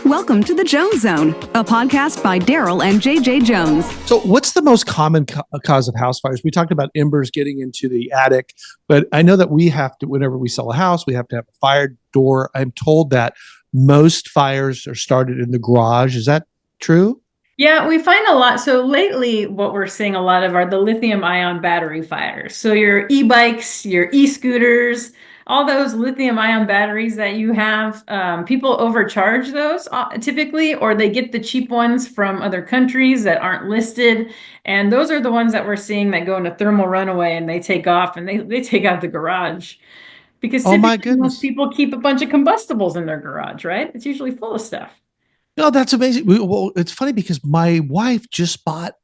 Welcome to the Jones Zone, a podcast by Darryl and JJ Jones. So what's the most common cause of house fires? We talked about embers getting into the attic, but I know that we have to, whenever we sell a house, we have to have a fire door. I'm told that most fires are started in the garage. Is that true? Yeah, we find a lot. So lately, what we're seeing a lot of are the lithium ion battery fires. So your e-bikes, your e-scooters, all those lithium ion batteries that you have, people overcharge those typically, or they get the cheap ones from other countries that aren't listed. And those are the ones that we're seeing that go into thermal runaway and they take off and they take out the garage. Because Oh my typically most goodness. people keep a bunch of combustibles in their garage, right? It's usually full of stuff. No, that's amazing. Well, it's funny because my wife just bought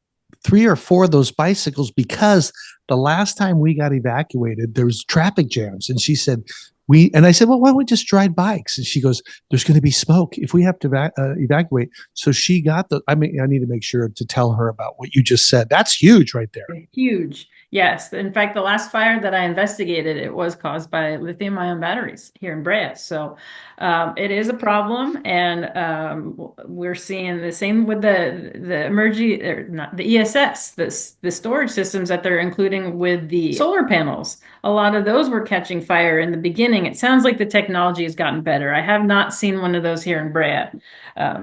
3 or 4 of those bicycles because the last time we got evacuated, there was traffic jams. And she said, and I said, well, why don't we just ride bikes? And she goes, there's going to be smoke if we have to evacuate. So she got I need to make sure to tell her about what you just said. That's huge right there. Huge. Yes. In fact, the last fire that I investigated, it was caused by lithium ion batteries here in Brea. So it is a problem. And we're seeing the same with the emergency, or not the ESS, the storage systems that they're including with the solar panels. A lot of those were catching fire in the beginning. It sounds like the technology has gotten better. I have not seen one of those here in Brea.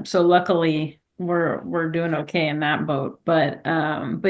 So luckily, we're doing okay in that boat. But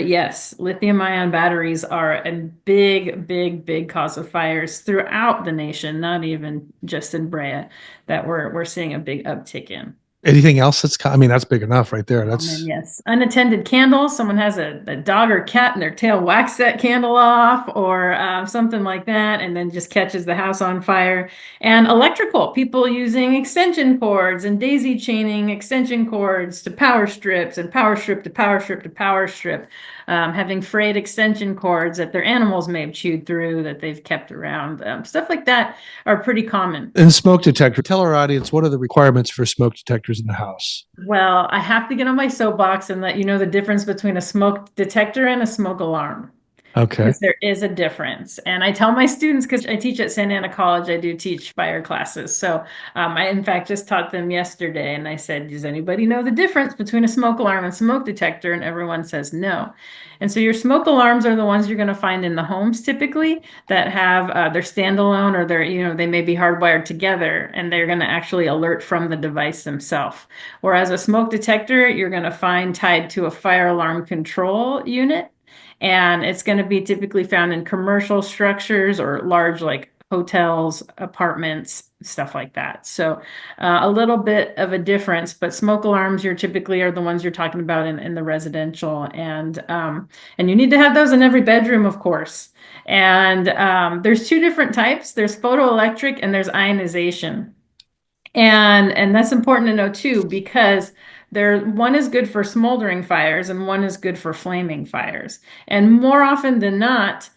yes, lithium ion batteries are a big cause of fires throughout the nation, not even just in Brea, that we're seeing a big uptick in. Anything else that's big enough right there. That's yes. Unattended candles. Someone has a dog or cat and their tail whacks that candle off or something like that, and then just catches the house on fire. And electrical, people using extension cords and daisy chaining extension cords to power strips and power strip to power strip to power strip. Having frayed extension cords that their animals may have chewed through that they've kept around. Stuff like that are pretty common. And smoke detector. Tell our audience, what are the requirements for smoke detectors in the house? Well, I have to get on my soapbox and let you know the difference between a smoke detector and a smoke alarm. Okay. Because there is a difference. And I tell my students, because I teach at Santa Ana College, I do teach fire classes. So I, in fact, just taught them yesterday. And I said, does anybody know the difference between a smoke alarm and smoke detector? And everyone says no. And so your smoke alarms are the ones you're going to find in the homes typically that have they're standalone or they may be hardwired together and they're going to actually alert from the device themselves. Whereas a smoke detector, you're going to find tied to a fire alarm control unit. And it's going to be typically found in commercial structures or large like hotels, apartments, stuff like that. So a little bit of a difference, but smoke alarms typically are the ones you're talking about in the residential. And you need to have those in every bedroom, of course. And there's 2 different types. There's photoelectric and there's ionization. And that's important to know too, because one is good for smoldering fires and one is good for flaming fires. And more often than not,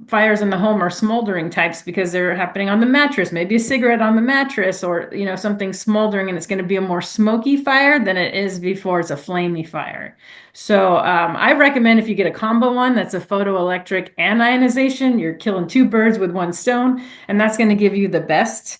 fires in the home are smoldering types because they're happening on the mattress, maybe a cigarette on the mattress or, something smoldering, and it's going to be a more smoky fire than it is before it's a flamey fire. So I recommend if you get a combo one that's a photoelectric and ionization, you're killing 2 birds with 1 stone, and that's going to give you the best.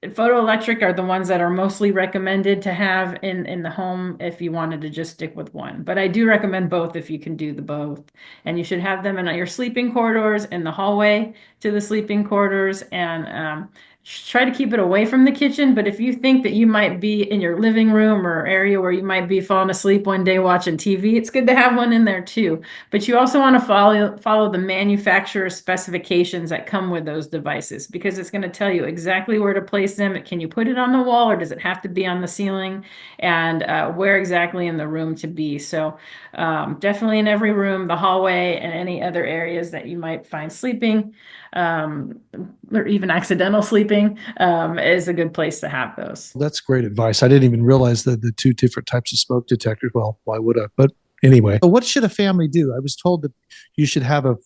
Photoelectric are the ones that are mostly recommended to have in the home if you wanted to just stick with one. But I do recommend both if you can do the both. And you should have them in your sleeping corridors, in the hallway to the sleeping quarters, and try to keep it away from the kitchen. But if you think that you might be in your living room or area where you might be falling asleep one day watching TV, it's good to have one in there too. But you also want to follow the manufacturer's specifications that come with those devices, because it's going to tell you exactly where to place them. Can you put it on the wall or does it have to be on the ceiling, and where exactly in the room to be. So definitely in every room, the hallway, and any other areas that you might find sleeping, or even accidental sleeping, is a good place to have those. That's great advice. I didn't even realize that the 2 different types of smoke detectors. Well, why would I? But anyway, so what should a family do? I was told that you should have a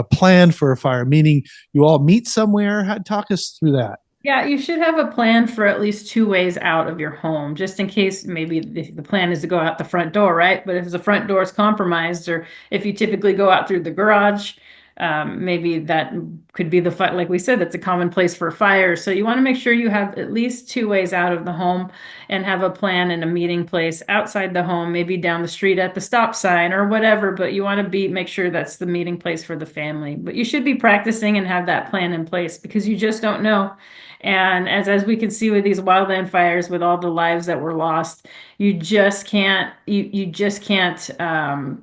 plan for a fire, meaning you all meet somewhere. Talk us through that. Yeah, you should have a plan for at least 2 ways out of your home, just in case maybe the plan is to go out the front door, right? But if the front door is compromised, or if you typically go out through the garage, maybe that could be like we said, that's a common place for fires. So you want to make sure you have at least two ways out of the home and have a plan and a meeting place outside the home, maybe down the street at the stop sign or whatever. But you want to make sure that's the meeting place for the family. But you should be practicing and have that plan in place because you just don't know. And as we can see with these wildland fires, with all the lives that were lost, you just can't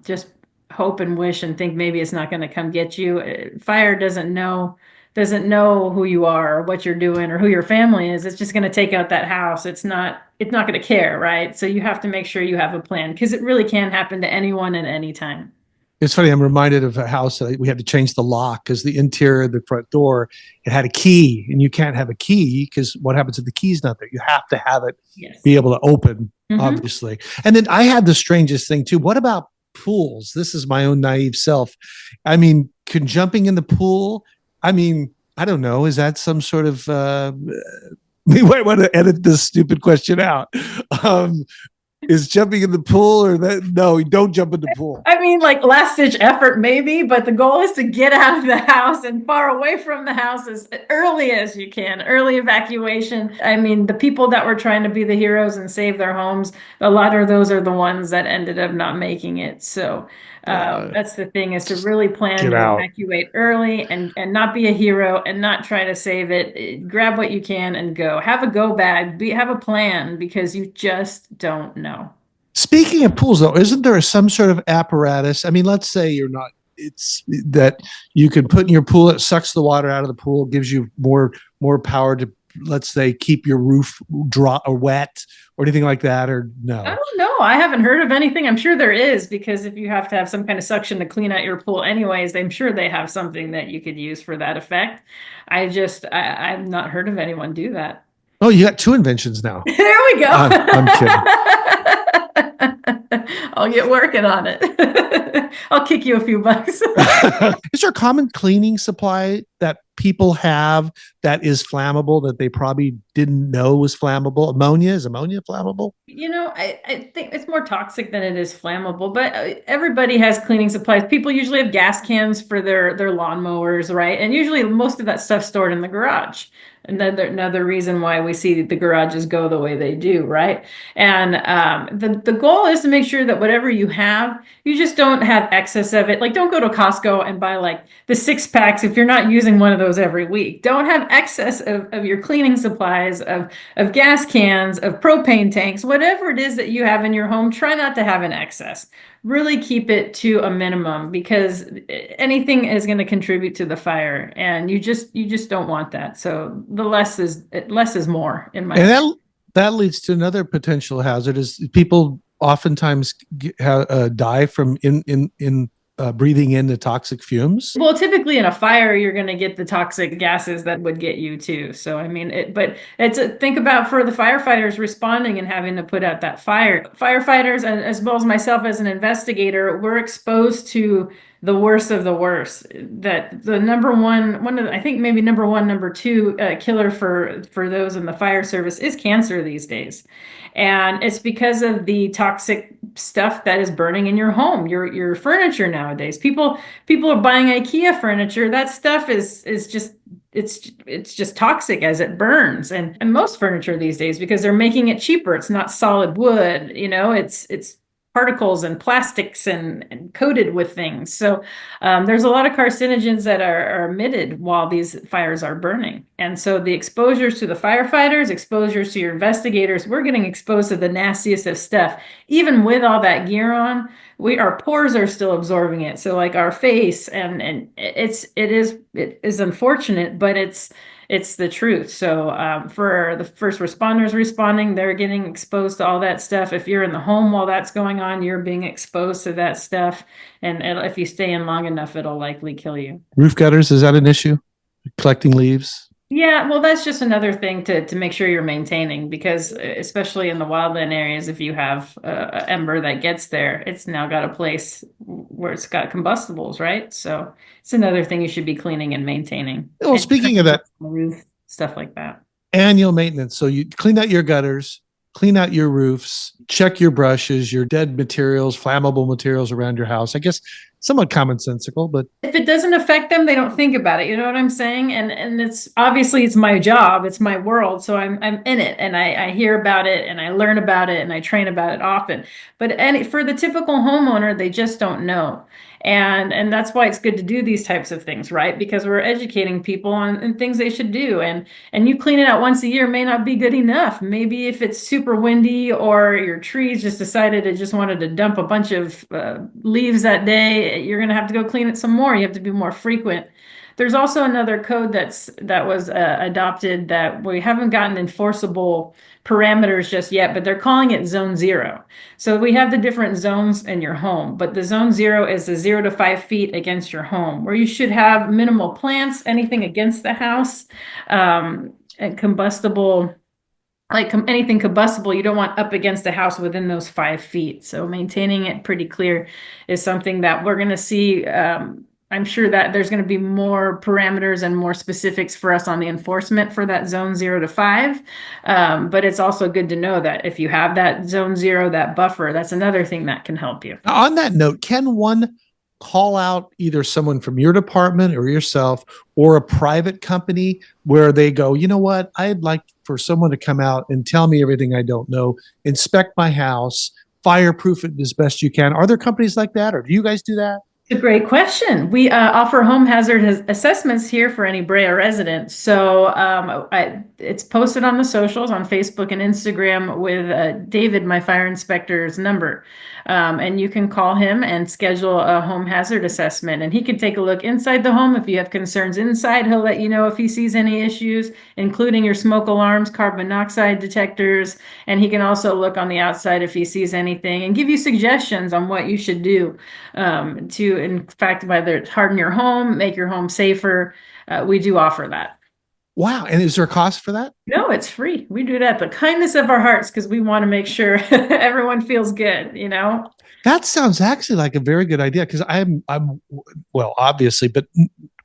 just hope and wish and think maybe it's not going to come get you. Fire doesn't know who you are or what you're doing or who your family is. It's just going to take out that house. It's not going to care, right? So you have to make sure you have a plan because it really can happen to anyone at any time. It's funny. I'm reminded of a house that we had to change the lock because the interior of the front door, it had a key, and you can't have a key because what happens if the key's not there? You have to have it be able to open, obviously. And then I had the strangest thing too. What about pools? This is my own naive self. I mean, can jumping in the pool? I mean, I don't know. Is that some sort of? We might want to edit this stupid question out. Is jumping in the pool or that? No, don't jump in the pool. I mean, like last ditch effort, maybe, but the goal is to get out of the house and far away from the house as early as you can. Early evacuation. I mean, the people that were trying to be the heroes and save their homes, a lot of those are the ones that ended up not making it. So that's the thing, is to really plan to evacuate early and not be a hero and not try to save it. Grab what you can and go. Have a go bag. Have a plan because you just don't know. Speaking of pools, though, isn't there some sort of apparatus? I mean, let's say it's that you can put in your pool. It sucks the water out of the pool, gives you more power to, let's say, keep your roof dry or wet or anything like that, or no? I don't know. I haven't heard of anything. I'm sure there is, because if you have to have some kind of suction to clean out your pool anyways, I'm sure they have something that you could use for that effect. I've not heard of anyone do that. Oh, you got two inventions now. There we go. I'm kidding. I'll get working on it. I'll kick you a few bucks. Is there a common cleaning supply that people have that is flammable that they probably didn't know was flammable? Ammonia? Is ammonia flammable? I think it's more toxic than it is flammable, but everybody has cleaning supplies. People usually have gas cans for their lawnmowers, right? And usually most of that stuff's stored in the garage. Another reason why we see the garages go the way they do, right? And the goal is to make sure that whatever you have, you just don't have excess of it. Like, don't go to Costco and buy like the 6-packs if you're not using one of those every week. Don't have excess of your cleaning supplies, of gas cans, of propane tanks, whatever it is that you have in your home. Try not to have an excess. Really keep it to a minimum, because anything is going to contribute to the fire, and you just don't want that. So the less is more, in my opinion. And that leads to another potential hazard: is people oftentimes die from breathing in the toxic fumes. Well, typically in a fire, you're going to get the toxic gases that would get you too. So, I mean, think about for the firefighters responding and having to put out that fire. Firefighters, as well as myself as an investigator, we're exposed to the worst of the worst. That the I think maybe number one, number two killer for those in the fire service is cancer these days. And it's because of the toxic stuff that is burning in your home, your furniture nowadays. People are buying IKEA furniture. That stuff is just it's just toxic as it burns. And most furniture these days, because they're making it cheaper. It's not solid wood, it's particles and plastics and coated with things. So there's a lot of carcinogens that are emitted while these fires are burning. And so the exposures to the firefighters, exposures to your investigators, we're getting exposed to the nastiest of stuff. Even with all that gear on, our pores are still absorbing it. So like our face, and it is unfortunate, but it's the truth. So for the first responders responding, they're getting exposed to all that stuff. If you're in the home while that's going on, you're being exposed to that stuff. And if you stay in long enough, it'll likely kill you. Roof gutters, is that an issue? Collecting leaves? Yeah, well, that's just another thing to make sure you're maintaining, because especially in the wildland areas, if you have an ember that gets there, it's now got a place where it's got combustibles, right? So it's another thing you should be cleaning and maintaining. Well, speaking of that, roof, stuff like that. Annual maintenance. So you clean out your gutters, clean out your roofs, check your brushes, your dead materials, flammable materials around your house. I guess somewhat commonsensical, but if it doesn't affect them, they don't think about it. You know what I'm saying? And it's obviously it's my job, it's my world, so I'm in it, and I hear about it, and I learn about it, and I train about it often. But for the typical homeowner, they just don't know. And that's why it's good to do these types of things, right? Because we're educating people on things they should do. And you clean it out once a year may not be good enough. Maybe if it's super windy or your trees just decided it just wanted to dump a bunch of leaves that day, you're going to have to go clean it some more. You have to be more frequent. There's also another code that was adopted that we haven't gotten enforceable parameters just yet, but they're calling it zone zero. So we have the different zones in your home, but the zone zero is the 0 to 5 feet against your home, where you should have minimal plants, anything against the house, and combustible, like anything combustible, you don't want up against the house within those 5 feet. So maintaining it pretty clear is something that we're going to see. I'm sure that there's going to be more parameters and more specifics for us on the enforcement for that zone 0 to 5. But it's also good to know that if you have that zone zero, that buffer, that's another thing that can help you. on that note, can one call out either someone from your department or yourself or a private company where they go, you know what, I'd like for someone to come out and tell me everything I don't know, inspect my house, fireproof it as best you can? Are there companies like that, or do you guys do that? It's a great question. We offer home hazard assessments here for any Brea resident. So it's posted on the socials on Facebook and Instagram with David, my fire inspector's number. And you can call him and schedule a home hazard assessment. And he can take a look inside the home. If you have concerns inside, he'll let you know if he sees any issues, including your smoke alarms, carbon monoxide detectors. And he can also look on the outside if he sees anything and give you suggestions on what you should do to, in fact, whether harden your home, make your home safer. We do offer that. Wow. And is there a cost for that? No, it's free. We do that the kindness of our hearts because we want to make sure everyone feels good, you know? That sounds actually like a very good idea, because I'm well, obviously, but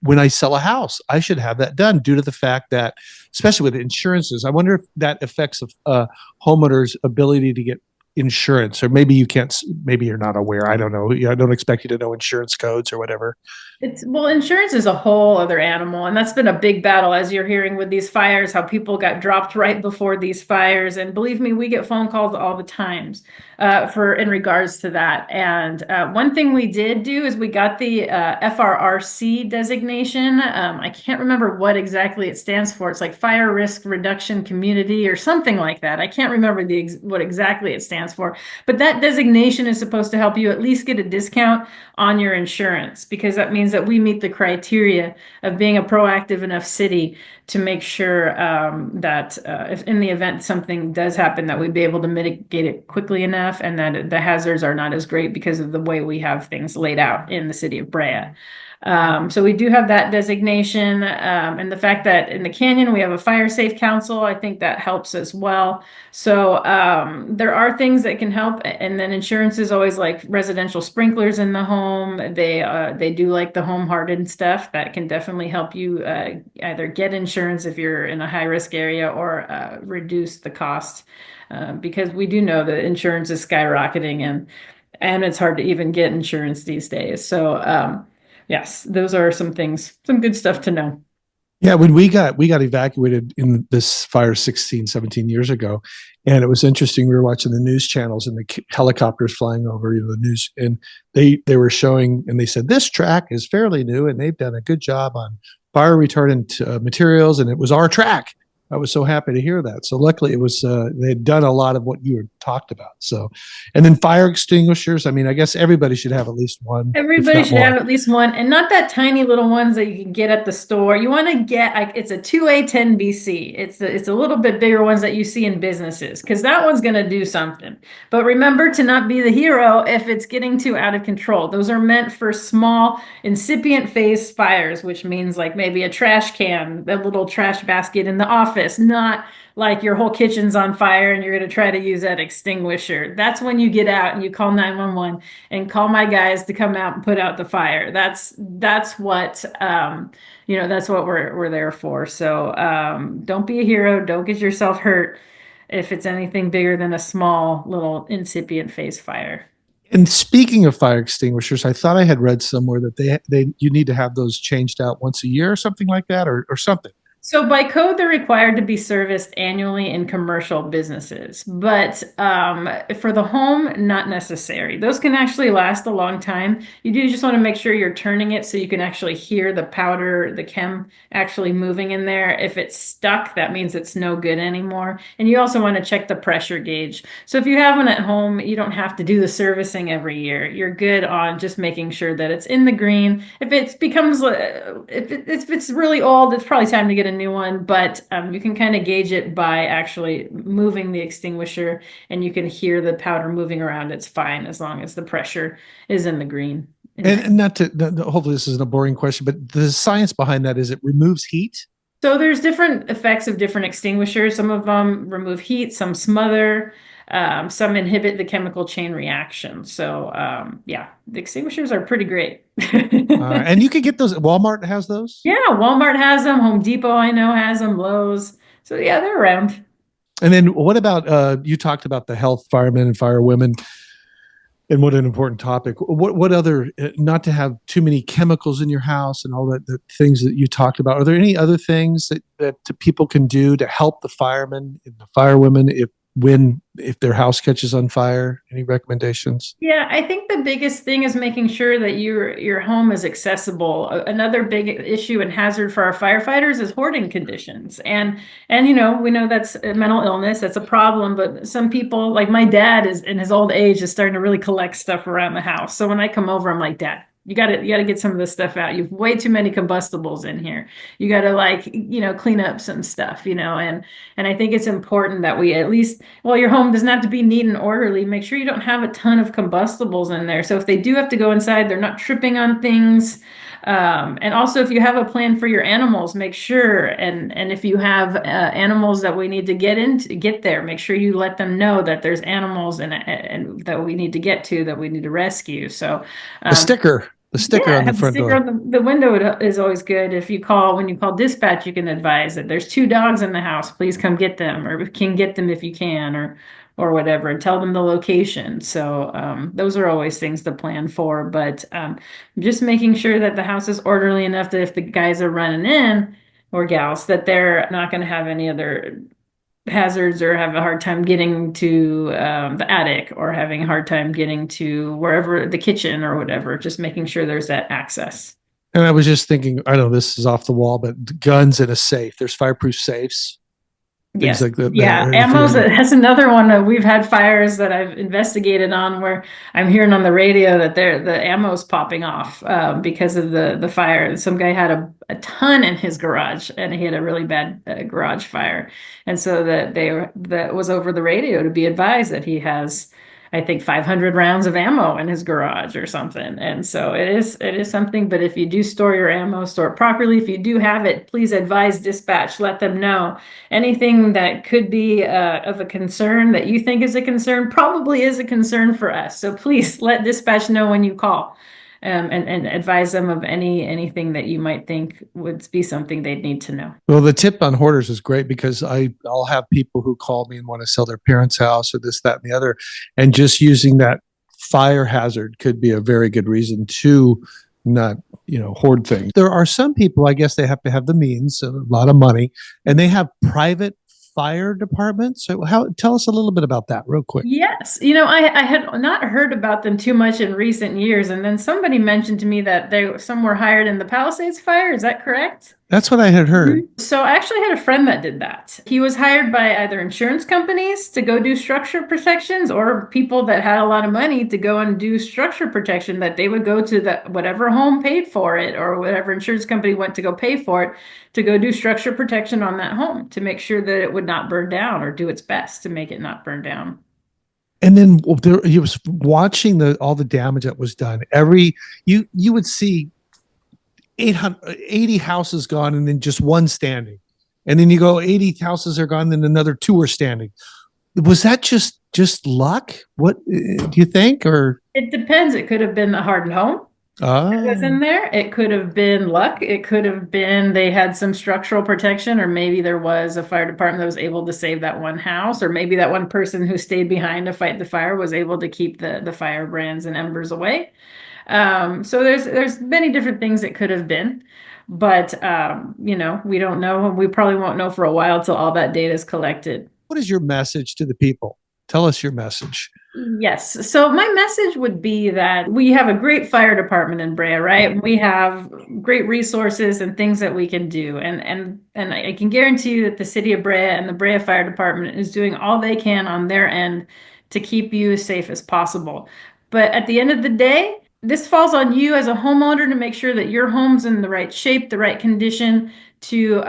when I sell a house, I should have that done due to the fact that, especially with insurances, I wonder if that affects a homeowner's ability to get insurance, or maybe you can't, maybe you're not aware. I don't know. I don't expect you to know insurance codes or whatever. Well, insurance is a whole other animal, and that's been a big battle, as you're hearing with these fires, how people got dropped right before these fires. And believe me, we get phone calls all the times for in regards to that. And one thing we did do is we got the FRRC designation. I can't remember what exactly it stands for. It's like Fire Risk Reduction Community or something like that. I can't remember what exactly it stands for, but that designation is supposed to help you at least get a discount on your insurance, because that means that we meet the criteria of being a proactive enough city to make sure that if in the event something does happen, that we'd be able to mitigate it quickly enough, and that the hazards are not as great because of the way we have things laid out in the city of Brea. So we do have that designation, and the fact that in the canyon we have a fire safe council, I think that helps as well. So there are things that can help, and then insurance is always like residential sprinklers in the home. They do like the home hardened stuff that can definitely help you either get insurance if you're in a high risk area, or reduce the cost, because we do know that insurance is skyrocketing, and it's hard to even get insurance these days. So yes, those are some things, some good stuff to know. Yeah, when we got evacuated in this fire 16, 17 years ago, and it was interesting. We were watching the news channels and the helicopters flying over, the news, and they were showing, and they said this track is fairly new and they've done a good job on fire retardant materials, and it was our track. I was so happy to hear that. So luckily, it was they had done a lot of what you had talked about. So, and then fire extinguishers. I mean, I guess everybody should have at least one. Everybody should have at least one, and not that tiny little ones that you can get at the store. You want to get like it's a 2A10BC. It's a little bit bigger ones that you see in businesses, because that one's going to do something. But remember to not be the hero if it's getting too out of control. Those are meant for small incipient phase fires, which means like maybe a trash can, a little trash basket in the office, not like your whole kitchen's on fire and you're going to try to use that extinguisher. That's when you get out and you call 911 and call my guys to come out and put out the fire. That's what that's what we're there for. So don't be a hero. Don't get yourself hurt if it's anything bigger than a small little incipient phase fire. And speaking of fire extinguishers, I thought I had read somewhere that they you need to have those changed out once a year or something like that, or something. So by code, they're required to be serviced annually in commercial businesses, but for the home, not necessary. Those can actually last a long time. You do just want to make sure you're turning it so you can actually hear the powder, the chem actually moving in there. If it's stuck, that means it's no good anymore. And you also want to check the pressure gauge. So if you have one at home, you don't have to do the servicing every year. You're good on just making sure that it's in the green. If it becomes, if it's really old, it's probably time to get a new one, but you can kind of gauge it by actually moving the extinguisher, and you can hear the powder moving around. It's fine as long as the pressure is in the green. And not to hopefully this isn't a boring question, but the science behind that is it removes heat. So there's different effects of different extinguishers. Some of them remove heat, some smother, some inhibit the chemical chain reaction. So yeah, the extinguishers are pretty great. And you can get those. Walmart has those. Yeah, Walmart has them. Home Depot, I know, has them. Lowe's. So yeah, they're around. And then what about you talked about the health firemen and firewomen, and what an important topic. What other not to have too many chemicals in your house and all that the things that you talked about. Are there any other things that people can do to help the firemen and the firewomen if their house catches on fire? Any recommendations? Yeah, I think the biggest thing is making sure that your home is accessible. Another big issue and hazard for our firefighters is hoarding conditions. And we know that's a mental illness, that's a problem, but some people, like my dad is in his old age, is starting to really collect stuff around the house. So when I come over, I'm like, Dad, you gotta get some of this stuff out. You've way too many combustibles in here. You gotta clean up some stuff, and I think it's important that we at least, well, your home doesn't have to be neat and orderly. Make sure you don't have a ton of combustibles in there. So if they do have to go inside, they're not tripping on things. And also, if you have a plan for your animals, make sure, and if you have animals that we need to get there, make sure you let them know that there's animals and that we need to get to, that we need to rescue. So the sticker on the front door. On the window is always good. When you call dispatch, you can advise that there's 2 dogs in the house. Please come get them, or can get them if you can, or whatever, and tell them the location. So those are always things to plan for. But just making sure that the house is orderly enough that if the guys are running in, or gals, that they're not going to have any other hazards or have a hard time getting to the attic, or having a hard time getting to wherever, the kitchen or whatever, just making sure there's that access. And I was just thinking, I know this is off the wall, but guns in a safe. There's fireproof safes. Yes. Like that. Yeah. Ammo's, that's another one. We've had fires that I've investigated on where I'm hearing on the radio that the ammo's popping off because of the fire. Some guy had a ton in his garage, and he had a really bad garage fire. And so that was over the radio to be advised that he has, I think, 500 rounds of ammo in his garage or something. And so it is something. But if you do store your ammo, store it properly. If you do have it, please advise dispatch. Let them know anything that could be of a concern that you think is a concern probably is a concern for us. So please let dispatch know when you call. And advise them of anything that you might think would be something they'd need to know. Well, the tip on hoarders is great, because I'll have people who call me and want to sell their parents' house or this, that, and the other. And just using that fire hazard could be a very good reason to not, hoard things. There are some people, I guess they have to have the means, a lot of money, and they have private fire departments. So tell us a little bit about that real quick. Yes. I had not heard about them too much in recent years. And then somebody mentioned to me that some were hired in the Palisades fire. Is that correct? That's what I had heard. So I actually had a friend that did that. He was hired by either insurance companies to go do structure protections, or people that had a lot of money to go and do structure protection, that they would go to whatever home paid for it, or whatever insurance company went to go pay for it, to go do structure protection on that home to make sure that it would not burn down, or do its best to make it not burn down. And then he was watching all the damage that was done. You would see 80 houses gone, and then just one standing. And then you go 80 houses are gone, then another 2 are standing. Was that just luck? What do you think? Or it depends. It could have been a hardened home. was in there. It could have been luck. It could have been they had some structural protection, or maybe there was a fire department that was able to save that one house, or maybe that one person who stayed behind to fight the fire was able to keep the firebrands and embers away. So there's many different things it could have been, but we don't know. We probably won't know for a while till all that data is collected. What is your message to the people? Tell us your message. Yes. So my message would be that we have a great fire department in Brea, right? We have great resources and things that we can do. And I can guarantee you that the city of Brea and the Brea Fire Department is doing all they can on their end to keep you as safe as possible. But at the end of the day, this falls on you as a homeowner to make sure that your home's in the right shape, the right condition, to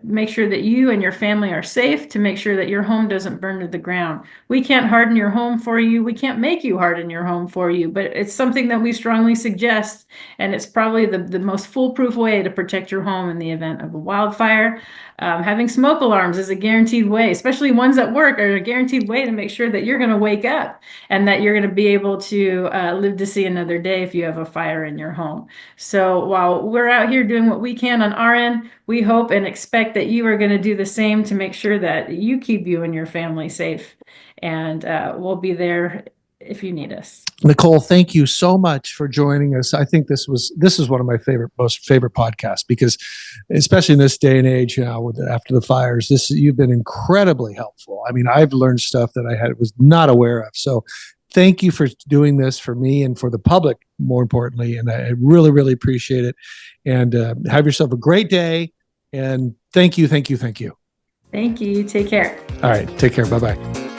make sure that you and your family are safe, to make sure that your home doesn't burn to the ground. We can't harden your home for you. We can't make you harden your home for you, but it's something that we strongly suggest, and it's probably the most foolproof way to protect your home in the event of a wildfire. Having smoke alarms is a guaranteed way, especially ones that work, are a guaranteed way to make sure that you're going to wake up and that you're going to be able to live to see another day if you have a fire in your home. So while we're out here doing what we can on our end, we hope and expect that you are going to do the same to make sure that you keep you and your family safe. And we'll be there if you need us. Nicole, thank you so much for joining us. I think this is one of my most favorite podcasts, because especially in this day and age now, after the fires, you've been incredibly helpful. I mean, I've learned stuff that I was not aware of. So thank you for doing this for me and for the public, more importantly. And I really, really appreciate it. And have yourself a great day. And thank you. Thank you. Take care. All right. Take care. Bye-bye.